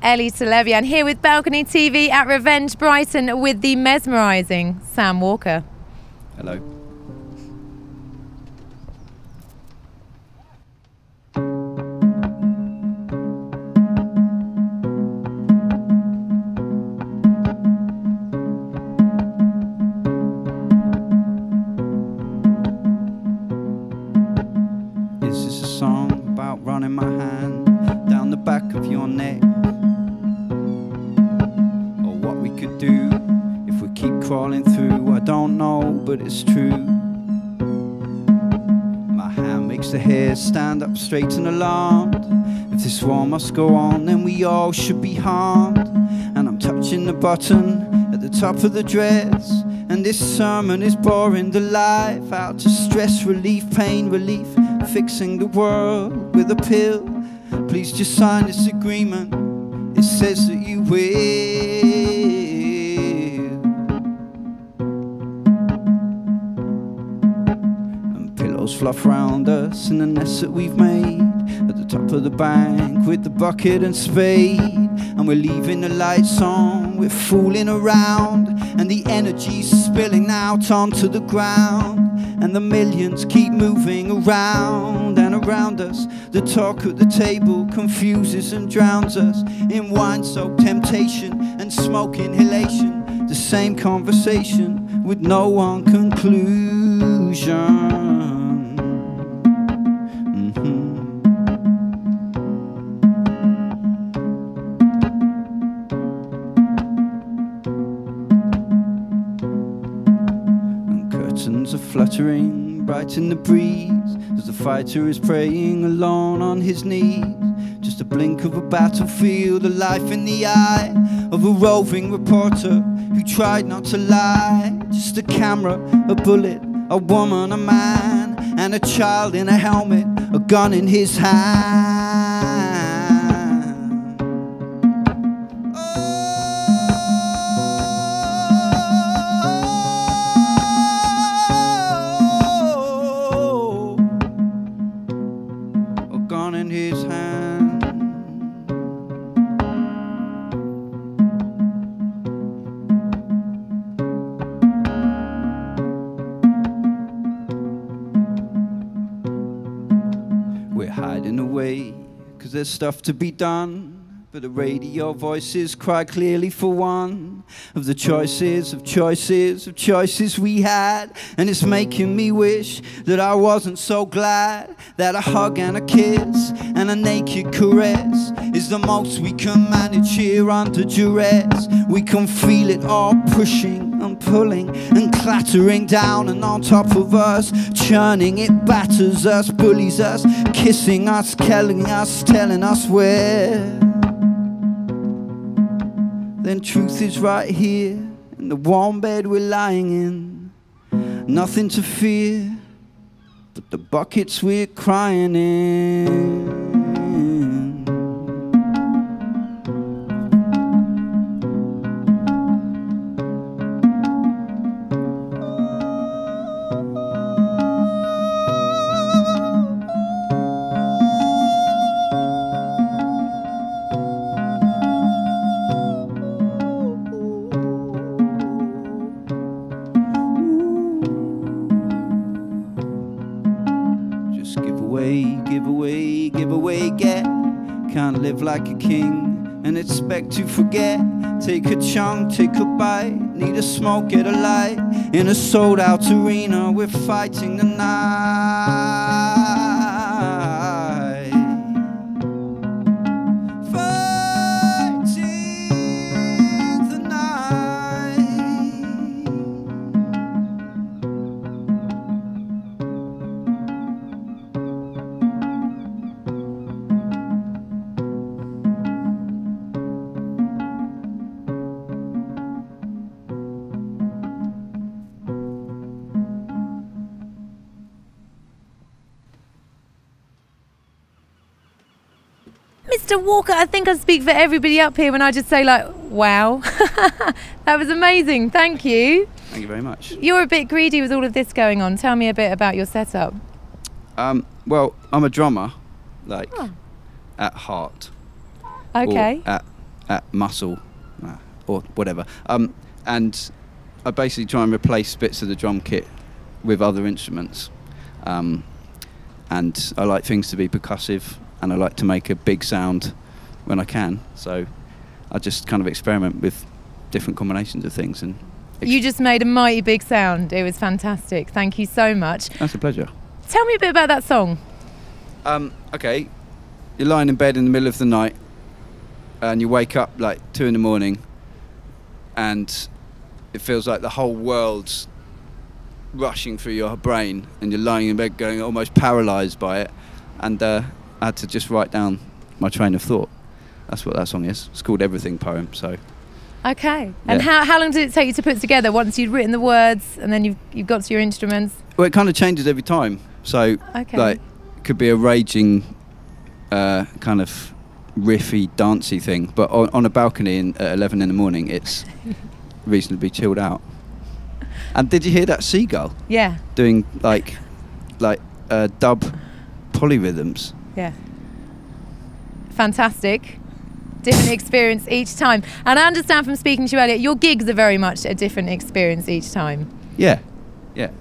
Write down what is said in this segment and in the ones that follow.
ELLIE TALEBIAN here with Balcony TV at Revenge Brighton with the mesmerising Sam Walker. Hello. Is this a song about running my hand down the back of your neck? Or what we could do if we keep crawling through? I don't know, but it's true. My hand makes the hair stand up straight and alarmed. If this war must go on, then we all should be harmed. And I'm touching the button at the top of the dress, and this sermon is boring the life out to stress relief, pain relief, fixing the world with a pill. Please just sign this agreement, it says that you will. And pillows fluff round us in the nest that we've made at the top of the bank with the bucket and spade. And we're leaving the lights on, we're fooling around, and the energy's spilling out onto the ground. And the millions keep moving around and around us. The talk at the table confuses and drowns us in wine-soaked temptation and smoke inhalation. The same conversation with no one conclusion. Curtains are fluttering bright in the breeze as the fighter is praying alone on his knees. Just a blink of a battlefield, a life in the eye of a roving reporter who tried not to lie. Just a camera, a bullet, a woman, a man, and a child in a helmet, a gun in his hand. In his hand. We're hiding away 'cause there's stuff to be done, but the radio voices cry clearly for one of the choices we had. And it's making me wish that I wasn't so glad that a hug and a kiss and a naked caress is the most we can manage here under duress. We can feel it all pushing and pulling and clattering down and on top of us, churning. It batters us, bullies us, kissing us, killing us, telling us where. Then truth is right here in the warm bed we're lying in. Nothing to fear but the buckets we're crying in. Give away, get. Can't live like a king and expect to forget. Take a chunk, take a bite, need a smoke, get a light. In a sold out arena, we're fighting the night. Fighting the night. Mr. Walker, I think I speak for everybody up here when I just say, like, wow. That was amazing. Thank you. Thank you very much. You're a bit greedy with all of this going on. Tell me a bit about your setup. Well, I'm a drummer, like, at heart. Okay. Or at muscle or whatever. And I basically try and replace bits of the drum kit with other instruments. And I like things to be percussive, and I like to make a big sound when I can. So I just kind of experiment with different combinations of things. And you just made a mighty big sound. It was fantastic. Thank you so much. That's a pleasure. Tell me a bit about that song. Okay, you're lying in bed in the middle of the night, and you wake up like 2 in the morning, and it feels like the whole world's rushing through your brain, and you're lying in bed going almost paralysed by it. And I had to just write down my train of thought. That's what that song is. It's called Everything Poem. So. Okay. Yeah. And how long did it take you to put together once you'd written the words and then you've got to your instruments? Well, it kind of changes every time. So, like, it could be a raging, kind of riffy, dancey thing, but on a balcony at 11 in the morning, it's reasonably chilled out. And did you hear that seagull? Yeah. Doing like dub polyrhythms. Yeah. Fantastic. Different experience each time. And I understand from speaking to you earlier, your gigs are very much a different experience each time. Yeah, yeah.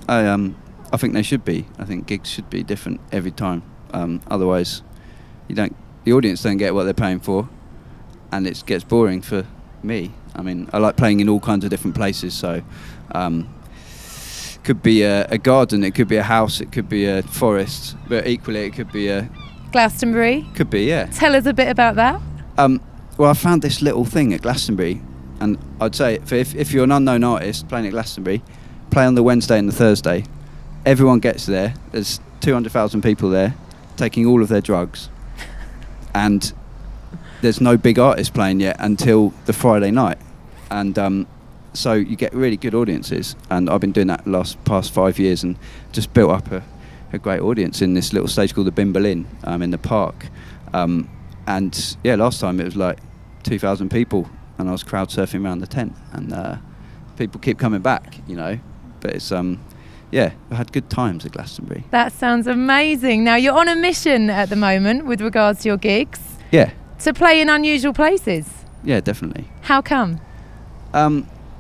I think they should be. I think gigs should be different every time. Otherwise, the audience don't get what they're paying for, and it gets boring for me. I mean, I like playing in all kinds of different places. So, could be a garden, it could be a house, it could be a forest, but equally it could be a Glastonbury. Could be, yeah. Tell us a bit about that. Well, I found this little thing at Glastonbury, and I'd say if you're an unknown artist playing at Glastonbury, play on the Wednesday and the Thursday. Everyone gets there. There's 200,000 people there, taking all of their drugs, and there's no big artist playing yet until the Friday night, and so you get really good audiences. And I've been doing that the past 5 years, and just built up a great audience in this little stage called the Bmusic in the park. And yeah, last time it was like 2,000 people, and I was crowd surfing around the tent, and people keep coming back, you know. But it's yeah, I had good times at Glastonbury. That sounds amazing. Now you're on a mission at the moment with regards to your gigs. Yeah. To play in unusual places. Yeah, definitely. How come?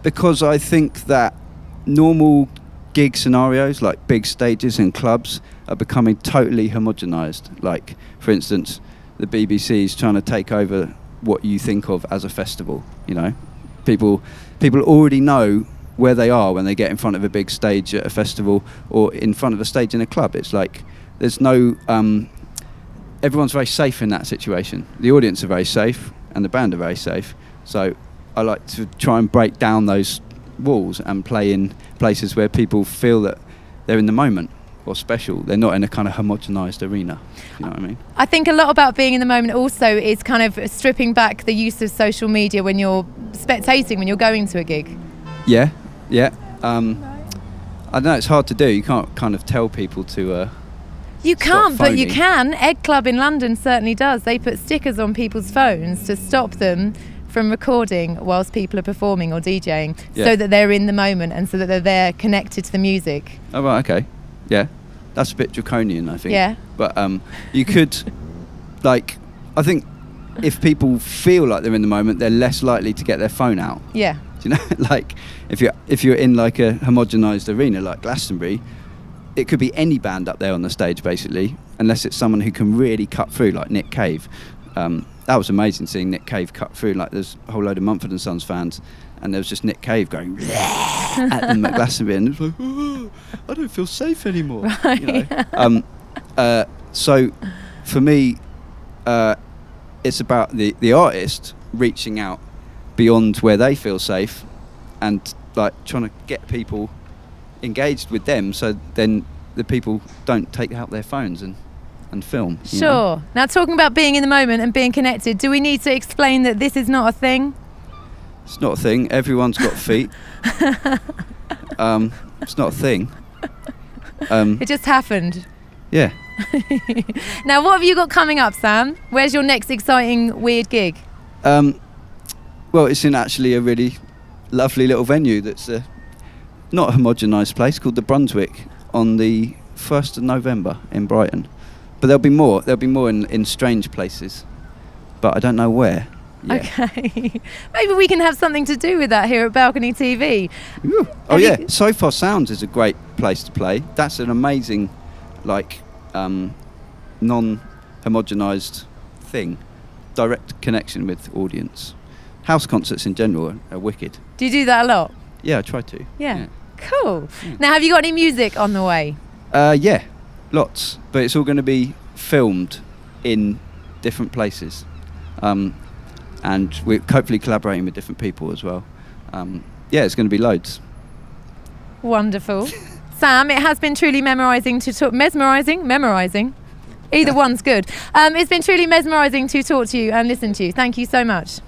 Because I think that normal gig scenarios, like big stages and clubs, are becoming totally homogenized. Like, for instance, the BBC is trying to take over what you think of as a festival, you know. People already know where they are when they get in front of a big stage at a festival or in front of a stage in a club. It's like there's no... everyone's very safe in that situation. The audience are very safe and the band are very safe. So I like to try and break down those walls and play in places where people feel that they're in the moment or special. They're not in a kind of homogenized arena. You know what I mean? I think a lot about being in the moment also is kind of stripping back the use of social media when you're spectating, when you're going to a gig. Yeah, yeah. I know it's hard to do. You can't kind of tell people to... You can't, but you can. Egg Club in London certainly does. They put stickers on people's phones to stop them from recording whilst people are performing or DJing, so that they're in the moment and so that they're there connected to the music. Oh, right, okay. Yeah. That's a bit draconian, I think. Yeah. But you could, like, I think if people feel like they're in the moment, they're less likely to get their phone out. Yeah. Do you know? Like, if you're in like a homogenized arena like Glastonbury, it could be any band up there on the stage, basically, unless it's someone who can really cut through, like Nick Cave. That was amazing, seeing Nick Cave cut through. Like, there's a whole load of Mumford & Sons fans, and there was just Nick Cave going at them at Glastonbury, and it was like, oh, I don't feel safe anymore. Right. You know? So, for me, it's about the artist reaching out beyond where they feel safe, and like trying to get people engaged with them, so then the people don't take out their phones and film. Sure. Know? Now, talking about being in the moment and being connected, do we need to explain that this is not a thing? It's not a thing. Everyone's got feet. It's not a thing. It just happened. Yeah. Now, what have you got coming up, Sam? Where's your next exciting weird gig? Well, it's in actually a really lovely little venue that's not a homogenised place, called the Brunswick, on the 1st of November in Brighton. But there'll be more in strange places, but I don't know where. Yeah. Okay. Maybe we can have something to do with that here at Balcony TV. Ooh. Oh yeah, So-Far Sounds is a great place to play. That's an amazing, like, non-homogenized thing. Direct connection with audience. House concerts in general are wicked. Do you do that a lot? Yeah, I try to. Yeah. Cool. Yeah. Now, have you got any music on the way? Yeah, lots. But it's all going to be filmed in different places. And we're hopefully collaborating with different people as well. Yeah, it's going to be loads. Wonderful. Sam, it has been truly memorising. Either one's good. It's been truly mesmerising to talk to you and listen to you. Thank you so much.